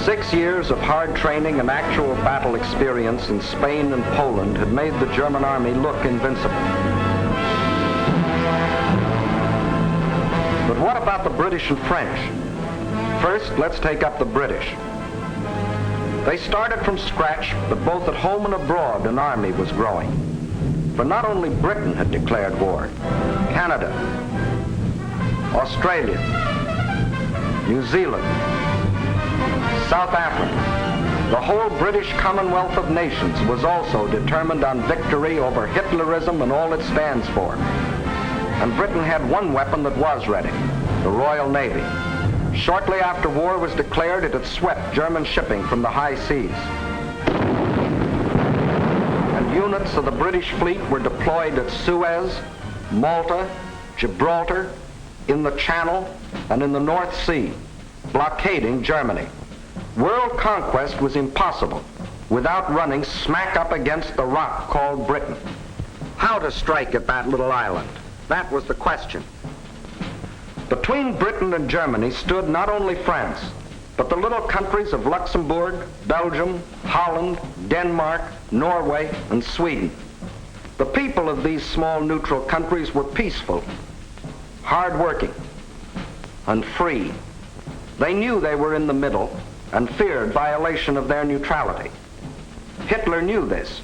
6 years of hard training and actual battle experience in Spain and Poland had made the German army look invincible. But what about the British and French? First, let's take up the British. They started from scratch, but both at home and abroad an army was growing. For not only Britain had declared war, Canada, Australia, New Zealand, South Africa, the whole British Commonwealth of Nations was also determined on victory over Hitlerism and all it stands for. And Britain had one weapon that was ready, the Royal Navy. Shortly after war was declared, it had swept German shipping from the high seas. And units of the British fleet were deployed at Suez, Malta, Gibraltar, in the Channel, and in the North Sea, blockading Germany. World conquest was impossible without running smack up against the rock called Britain. How to strike at that little island? That was the question. Between Britain and Germany stood not only France, but the little countries of Luxembourg, Belgium, Holland, Denmark, Norway, and Sweden. The people of these small neutral countries were peaceful, hard-working, and free. They knew they were in the middle and feared violation of their neutrality. Hitler knew this.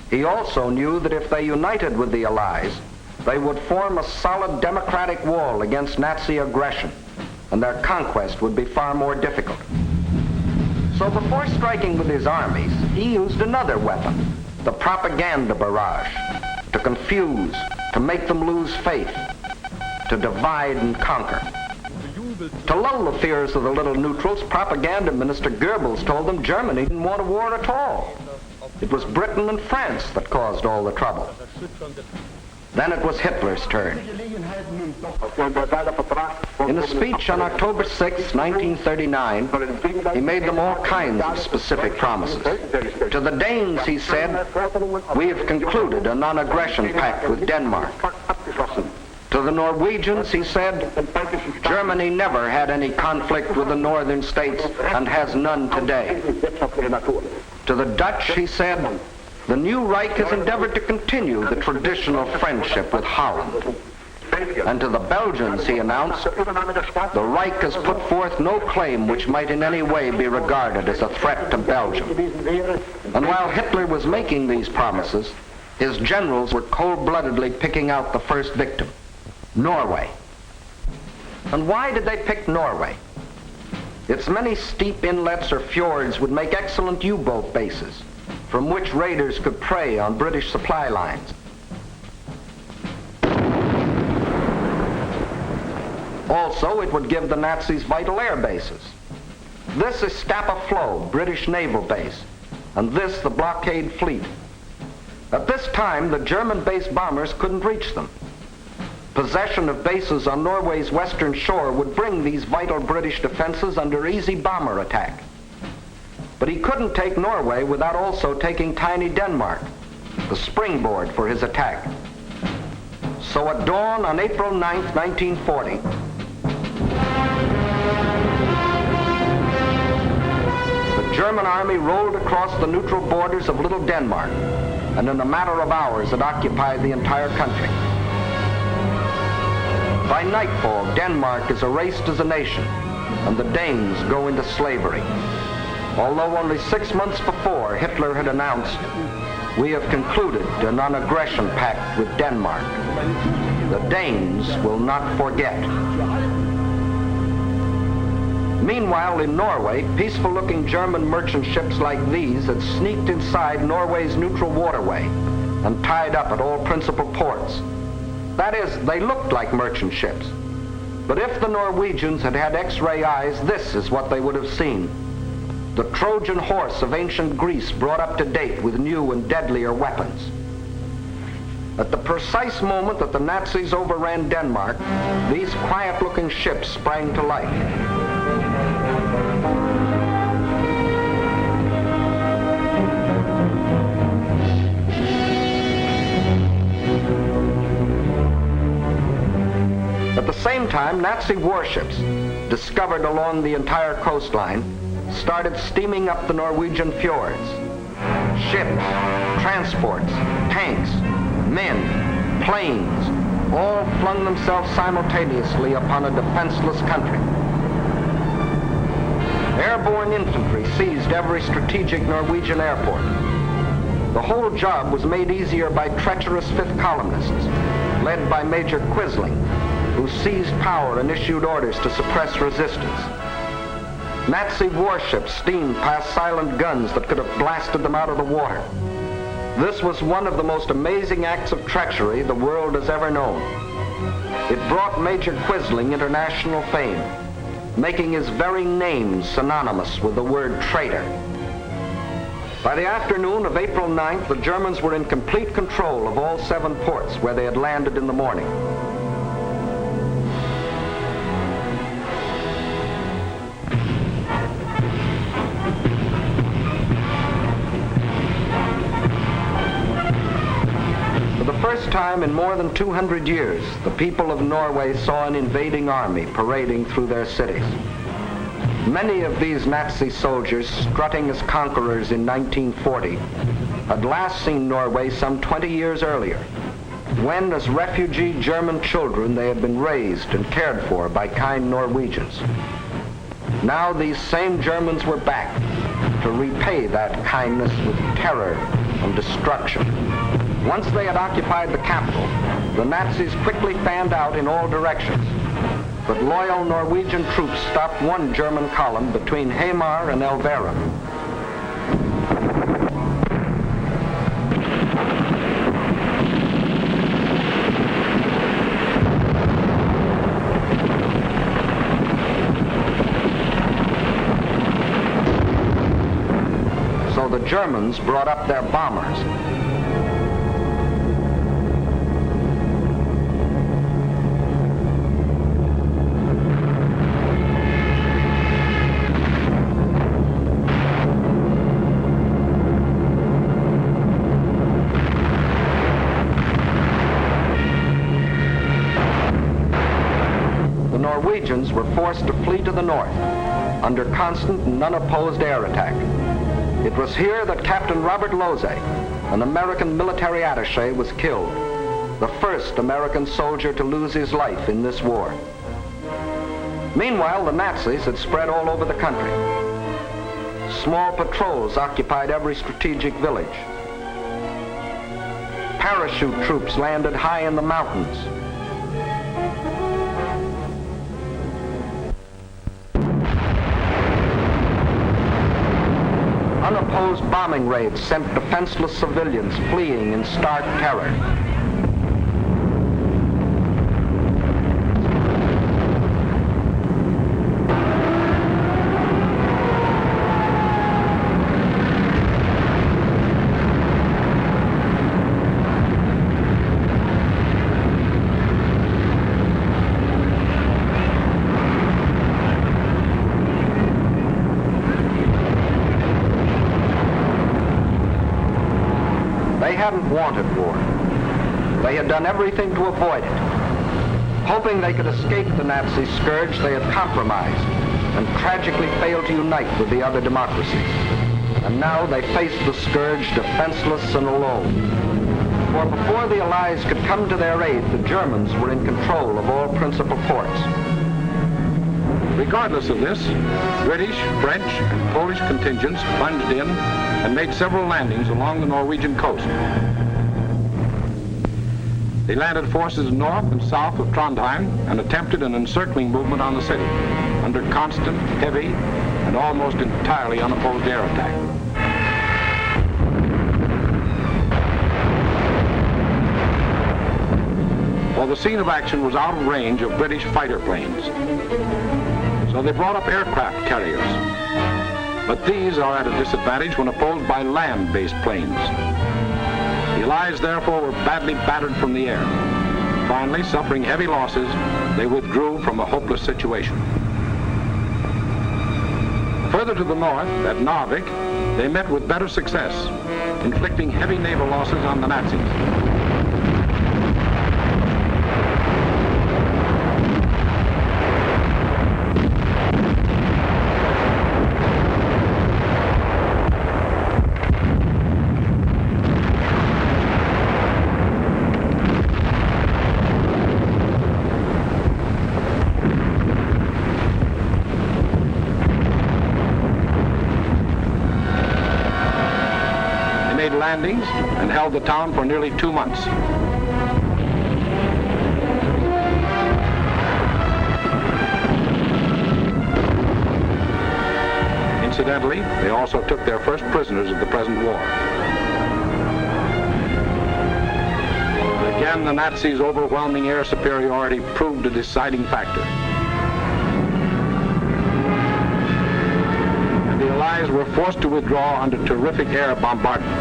He also knew that if they united with the Allies, they would form a solid democratic wall against Nazi aggression, and their conquest would be far more difficult. So before striking with his armies, he used another weapon, the propaganda barrage, to confuse, to make them lose faith, to divide and conquer. To lull the fears of the little neutrals, propaganda minister Goebbels told them Germany didn't want a war at all. It was Britain and France that caused all the trouble. Then it was Hitler's turn. In a speech on October 6, 1939, he made them all kinds of specific promises. To the Danes, he said, "We have concluded a non-aggression pact with Denmark." To the Norwegians, he said, "Germany never had any conflict with the northern states and has none today." To the Dutch, he said, "The new Reich has endeavored to continue the traditional friendship with Holland." And to the Belgians, he announced, "The Reich has put forth no claim which might in any way be regarded as a threat to Belgium." And while Hitler was making these promises, his generals were cold-bloodedly picking out the first victim, Norway. And why did they pick Norway? Its many steep inlets or fjords would make excellent U-boat bases, from which raiders could prey on British supply lines. Also, it would give the Nazis vital air bases. This is Scapa Flow, British naval base, and this the blockade fleet. At this time, the German-based bombers couldn't reach them. Possession of bases on Norway's western shore would bring these vital British defenses under easy bomber attack. But he couldn't take Norway without also taking tiny Denmark, the springboard for his attack. So at dawn on April 9th, 1940, the German army rolled across the neutral borders of Little Denmark, and in a matter of hours it occupied the entire country. By nightfall, Denmark is erased as a nation, and the Danes go into slavery. Although only 6 months before, Hitler had announced, "We have concluded a non-aggression pact with Denmark. The Danes will not forget." Meanwhile, in Norway, peaceful-looking German merchant ships like these had sneaked inside Norway's neutral waterway and tied up at all principal ports. That is, they looked like merchant ships. But if the Norwegians had had X-ray eyes, this is what they would have seen. The Trojan horse of ancient Greece brought up to date with new and deadlier weapons. At the precise moment that the Nazis overran Denmark, these quiet-looking ships sprang to life. At the same time, Nazi warships, discovered along the entire coastline, started steaming up the Norwegian fjords. Ships, transports, tanks, men, planes, all flung themselves simultaneously upon a defenseless country. Airborne infantry seized every strategic Norwegian airport. The whole job was made easier by treacherous fifth columnists, led by Major Quisling, who seized power and issued orders to suppress resistance. Nazi warships steamed past silent guns that could have blasted them out of the water. This was one of the most amazing acts of treachery the world has ever known. It brought Major Quisling international fame, making his very name synonymous with the word traitor. By the afternoon of April 9th, the Germans were in complete control of all 7 ports where they had landed in the morning. For the first time in more than 200 years, the people of Norway saw an invading army parading through their cities. Many of these Nazi soldiers, strutting as conquerors in 1940, had last seen Norway some 20 years earlier, when as refugee German children they had been raised and cared for by kind Norwegians. Now these same Germans were back to repay that kindness with terror and destruction. Once they had occupied the capital, the Nazis quickly fanned out in all directions. But loyal Norwegian troops stopped one German column between Hamar and Elvera. So the Germans brought up their bombers. Norwegians were forced to flee to the north under constant and unopposed air attack. It was here that Captain Robert Lose, an American military attaché, was killed, the first American soldier to lose his life in this war. Meanwhile, the Nazis had spread all over the country. Small patrols occupied every strategic village. Parachute troops landed high in the mountains. Unopposed bombing raids sent defenseless civilians fleeing in stark terror. They hadn't wanted war. They had done everything to avoid it. Hoping they could escape the Nazi scourge, they had compromised and tragically failed to unite with the other democracies. And now they faced the scourge defenseless and alone. For before the Allies could come to their aid, the Germans were in control of all principal ports. Regardless of this, British, French, and Polish contingents plunged in and made several landings along the Norwegian coast. They landed forces north and south of Trondheim and attempted an encircling movement on the city under constant, heavy, and almost entirely unopposed air attack. Well, the scene of action was out of range of British fighter planes, so they brought up aircraft carriers. But these are at a disadvantage when opposed by land-based planes. The Allies, therefore, were badly battered from the air. Finally, suffering heavy losses, they withdrew from a hopeless situation. Further to the north, at Narvik, they met with better success, inflicting heavy naval losses on the Nazis. made landings and held the town for nearly 2 months. Incidentally, they also took their first prisoners of the present war. Again, the Nazis' overwhelming air superiority proved a deciding factor. And the Allies were forced to withdraw under terrific air bombardment.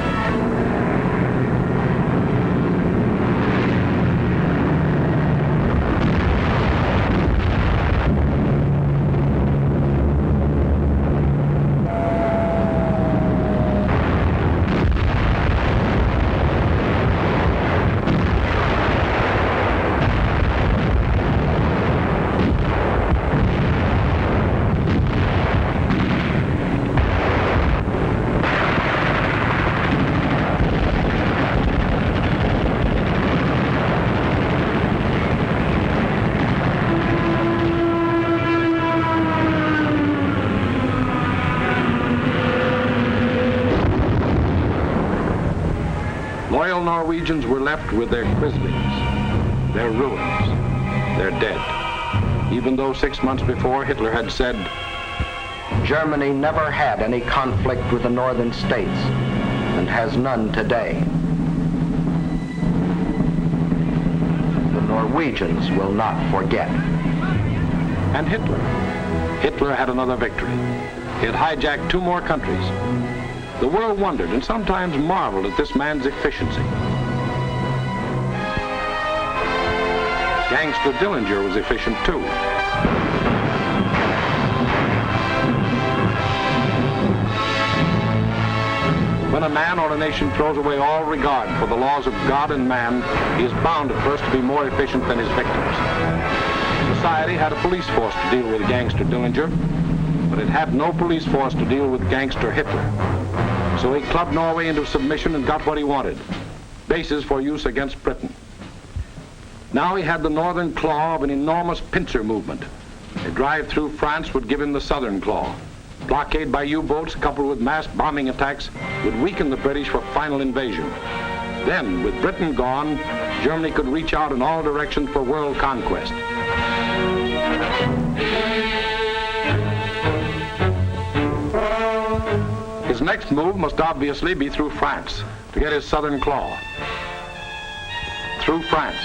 Loyal Norwegians were left with their Krislings, their ruins, their dead, even though 6 months before Hitler had said, Germany never had any conflict with the northern states and has none today. The Norwegians will not forget. And Hitler had another victory. He had hijacked 2 more countries. The world wondered and sometimes marveled at this man's efficiency. Gangster Dillinger was efficient too. When a man or a nation throws away all regard for the laws of God and man, he is bound at first to be more efficient than his victims. Society had a police force to deal with Gangster Dillinger, but it had no police force to deal with Gangster Hitler. So he clubbed Norway into submission and got what he wanted, bases for use against Britain. Now he had the northern claw of an enormous pincer movement. A drive through France would give him the southern claw. Blockade by U-boats coupled with mass bombing attacks would weaken the British for final invasion. Then, with Britain gone, Germany could reach out in all directions for world conquest. His next move must obviously be through France to get his southern claw. Through France.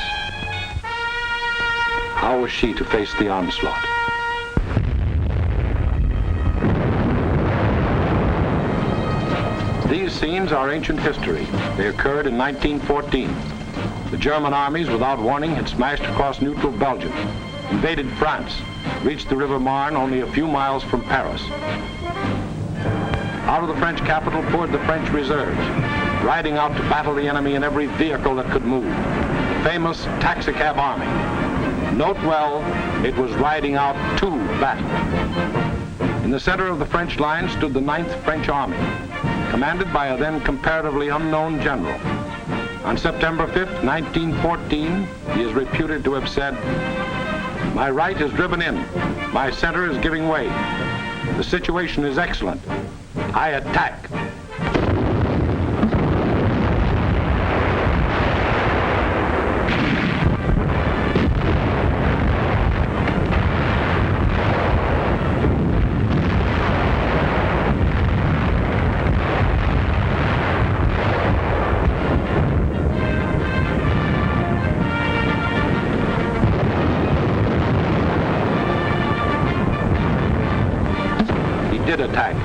How was she to face the onslaught? These scenes are ancient history. They occurred in 1914. The German armies, without warning, had smashed across neutral Belgium, invaded France, reached the River Marne only a few miles from Paris. Out of the French capital poured the French reserves, riding out to battle the enemy in every vehicle that could move. The famous taxicab army. Note well, it was riding out to battle. In the center of the French line stood the 9th French Army, commanded by a then comparatively unknown general. On September 5th, 1914, he is reputed to have said, "My right is driven in. My center is giving way. The situation is excellent. I attack." He did attack.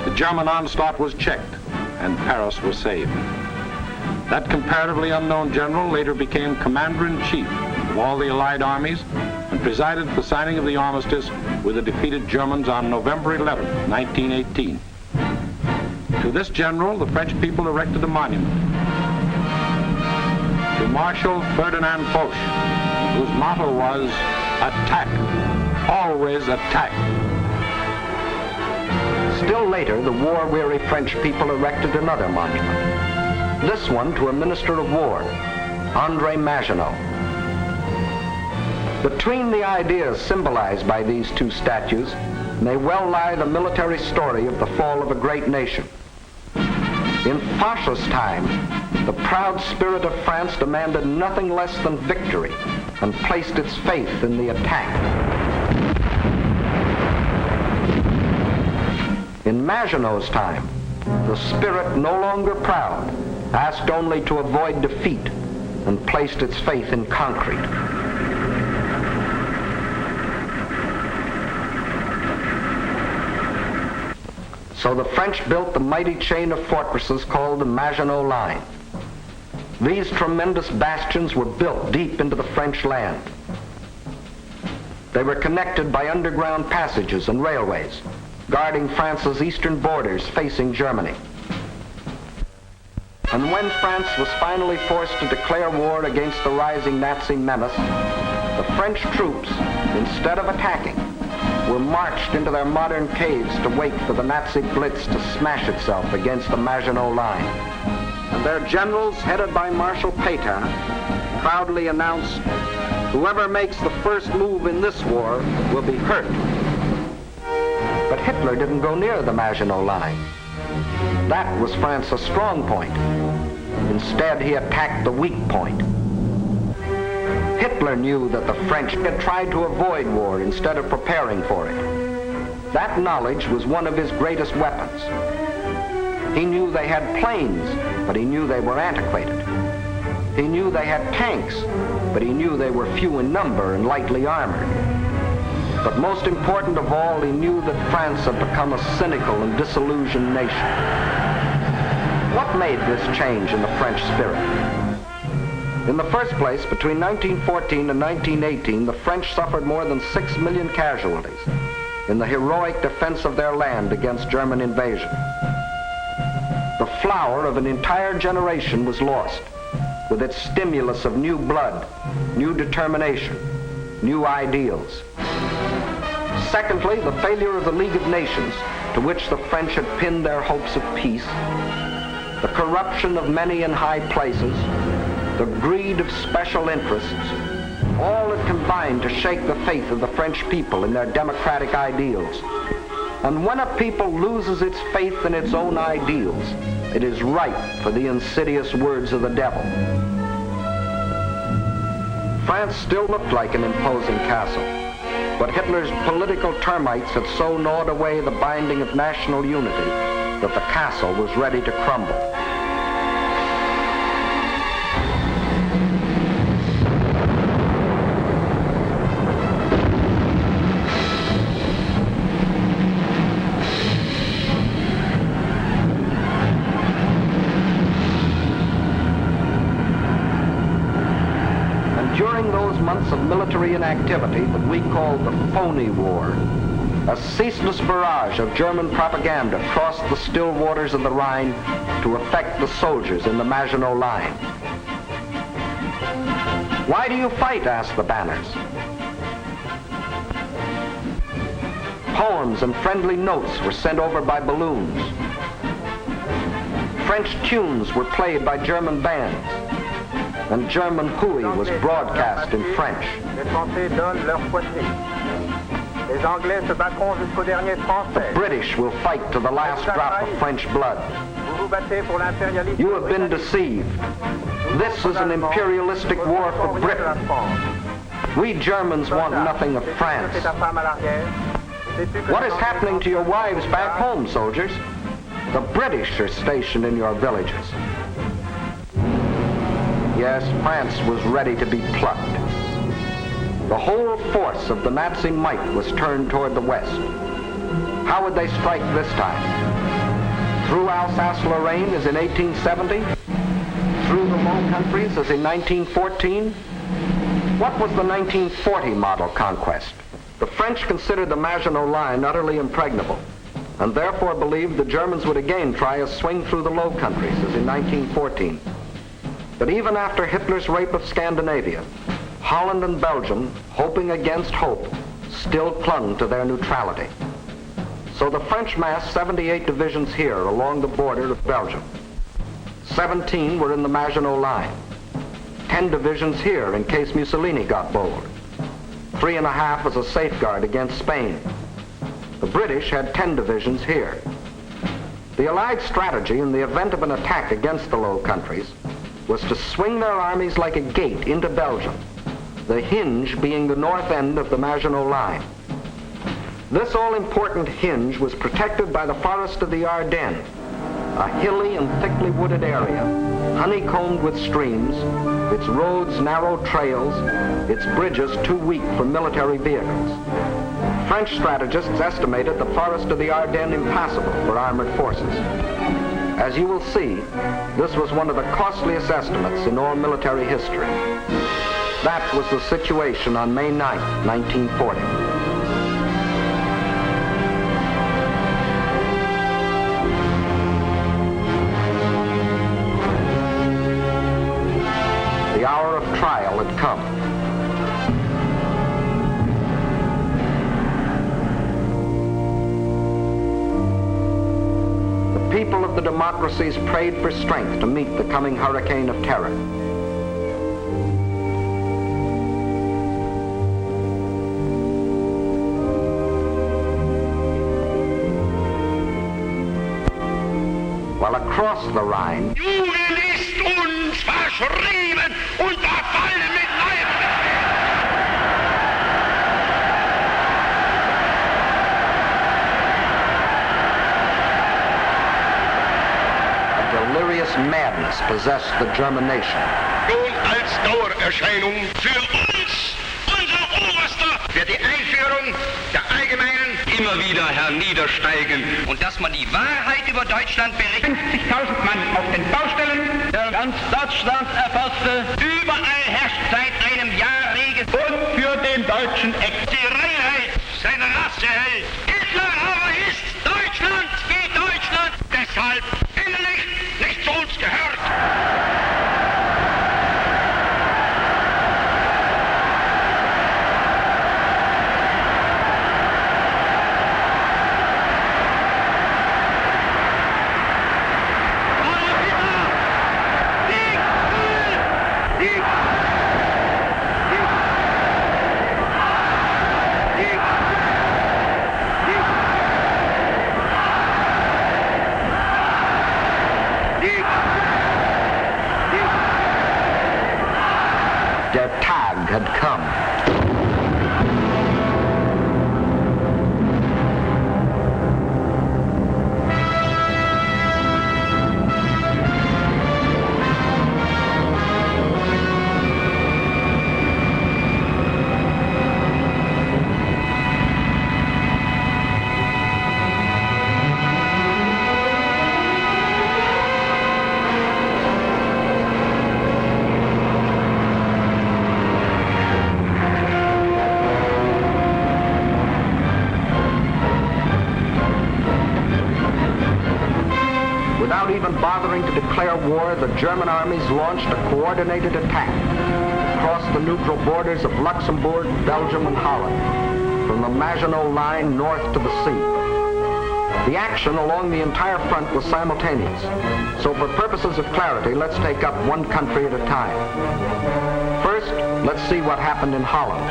The German onslaught was checked, and Paris was saved. That comparatively unknown general later became commander-in-chief of all the Allied armies and presided at the signing of the armistice with the defeated Germans on November 11, 1918. To this general, the French people erected a monument. To Marshal Ferdinand Foch, whose motto was, "Attack, always attack." Still later, the war-weary French people erected another monument. This one to a minister of war, André Maginot. Between the ideas symbolized by these 2 statues may well lie the military story of the fall of a great nation. In Foch's time, the proud spirit of France demanded nothing less than victory and placed its faith in the attack. In Maginot's time, the spirit, no longer proud, asked only to avoid defeat and placed its faith in concrete. So the French built the mighty chain of fortresses called the Maginot Line. These tremendous bastions were built deep into the French land. They were connected by underground passages and railways, guarding France's eastern borders facing Germany. And when France was finally forced to declare war against the rising Nazi menace, the French troops, instead of attacking, were marched into their modern caves to wait for the Nazi blitz to smash itself against the Maginot Line. And their generals, headed by Marshal Pétain, proudly announced, "Whoever makes the first move in this war will be hurt." But Hitler didn't go near the Maginot Line. That was France's strong point. Instead, he attacked the weak point. Hitler knew that the French had tried to avoid war instead of preparing for it. That knowledge was one of his greatest weapons. He knew they had planes, but he knew they were antiquated. He knew they had tanks, but he knew they were few in number and lightly armored. But most important of all, he knew that France had become a cynical and disillusioned nation. What made this change in the French spirit? In the first place, between 1914 and 1918, the French suffered more than 6 million casualties in the heroic defense of their land against German invasion. The flower of an entire generation was lost, with its stimulus of new blood, new determination, new ideals. Secondly, the failure of the League of Nations, to which the French had pinned their hopes of peace, the corruption of many in high places, the greed of special interests, all had combined to shake the faith of the French people in their democratic ideals. And when a people loses its faith in its own ideals, it is ripe for the insidious words of the devil. France still looked like an imposing castle, but Hitler's political termites had so gnawed away the binding of national unity that the castle was ready to crumble. Of military inactivity that we called the phony war, a ceaseless barrage of German propaganda crossed the still waters of the Rhine to affect the soldiers in the Maginot Line. "Why do you fight?" asked the banners. Poems and friendly notes were sent over by balloons. French tunes were played by German bands, and German hooey was broadcast in French. The British will fight to the last drop of French blood. You have been deceived. This is an imperialistic war for Britain. We Germans want nothing of France. What is happening to your wives back home, soldiers? The British are stationed in your villages. Yes, France was ready to be plucked. The whole force of the Nazi might was turned toward the west. How would they strike this time? Through Alsace-Lorraine as in 1870? Through the Low Countries as in 1914? What was the 1940 model conquest? The French considered the Maginot Line utterly impregnable, and therefore believed the Germans would again try a swing through the Low Countries as in 1914. But even after Hitler's rape of Scandinavia, Holland and Belgium, hoping against hope, still clung to their neutrality. So the French massed 78 divisions here along the border of Belgium. 17 were in the Maginot Line. 10 divisions here in case Mussolini got bold. 3.5 as a safeguard against Spain. The British had 10 divisions here. The Allied strategy in the event of an attack against the Low Countries was to swing their armies like a gate into Belgium, the hinge being the north end of the Maginot Line. This all-important hinge was protected by the forest of the Ardennes, a hilly and thickly wooded area, honeycombed with streams, its roads narrow trails, its bridges too weak for military vehicles. French strategists estimated the forest of the Ardennes impassable for armored forces. As you will see, this was one of the costliest estimates in all military history. That was the situation on May 9, 1940. The hour of trial had come. The people of the democracies prayed for strength to meet the coming hurricane of terror. While across the Rhine, Jugend ist uns verschrieben und verfallen mit Leib. a delirious madness possessed the German nation. Nun als Dauererscheinung für uns, unser Oberster, wird die Einführung der allgemeinen immer wieder herniedersteigen. Und dass man die Wahrheit über Deutschland berichtet. 50.000 Mann auf den Baustellen, der ganz Deutschland erfasste. Überall herrscht seit einem Jahr Regen. Und für den deutschen die Reinheit seiner Rasse hält. Hitler aber ist Deutschland wie Deutschland. Deshalb innerlich nicht zu uns gehört. Der Tag had come. Without even bothering to declare war, the German armies launched a coordinated attack across the neutral borders of Luxembourg, Belgium, and Holland, from the Maginot Line north to the sea. The action along the entire front was simultaneous, so for purposes of clarity, let's take up one country at a time. First, let's see what happened in Holland.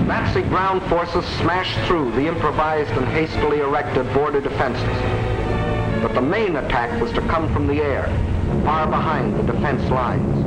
Nazi ground forces smashed through the improvised and hastily erected border defenses. But the main attack was to come from the air, far behind the defense lines.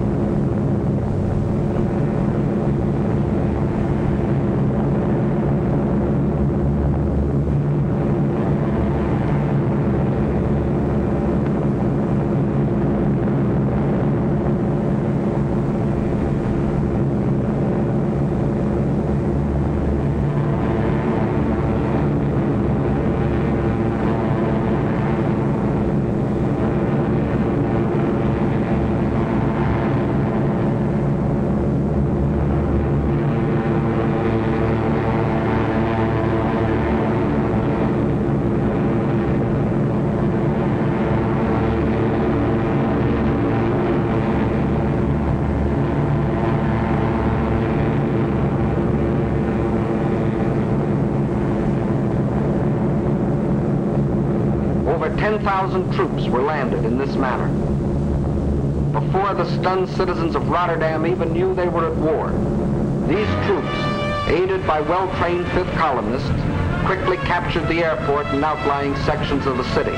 over 10,000 troops were landed in this manner. Before the stunned citizens of Rotterdam even knew they were at war, these troops, aided by well-trained fifth columnists, quickly captured the airport and outlying sections of the city.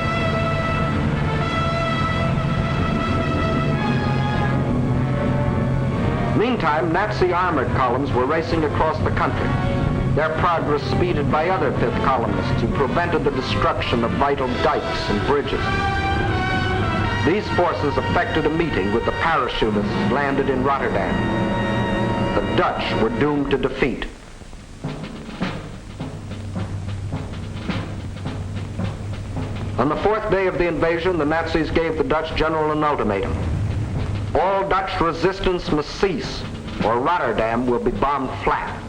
Meantime, Nazi armored columns were racing across the country, their progress speeded by other fifth columnists who prevented the destruction of vital dikes and bridges. These forces effected a meeting with the parachutists landed in Rotterdam. The Dutch were doomed to defeat. On the fourth day of the invasion, the Nazis gave the Dutch general an ultimatum. All Dutch resistance must cease, or Rotterdam will be bombed flat.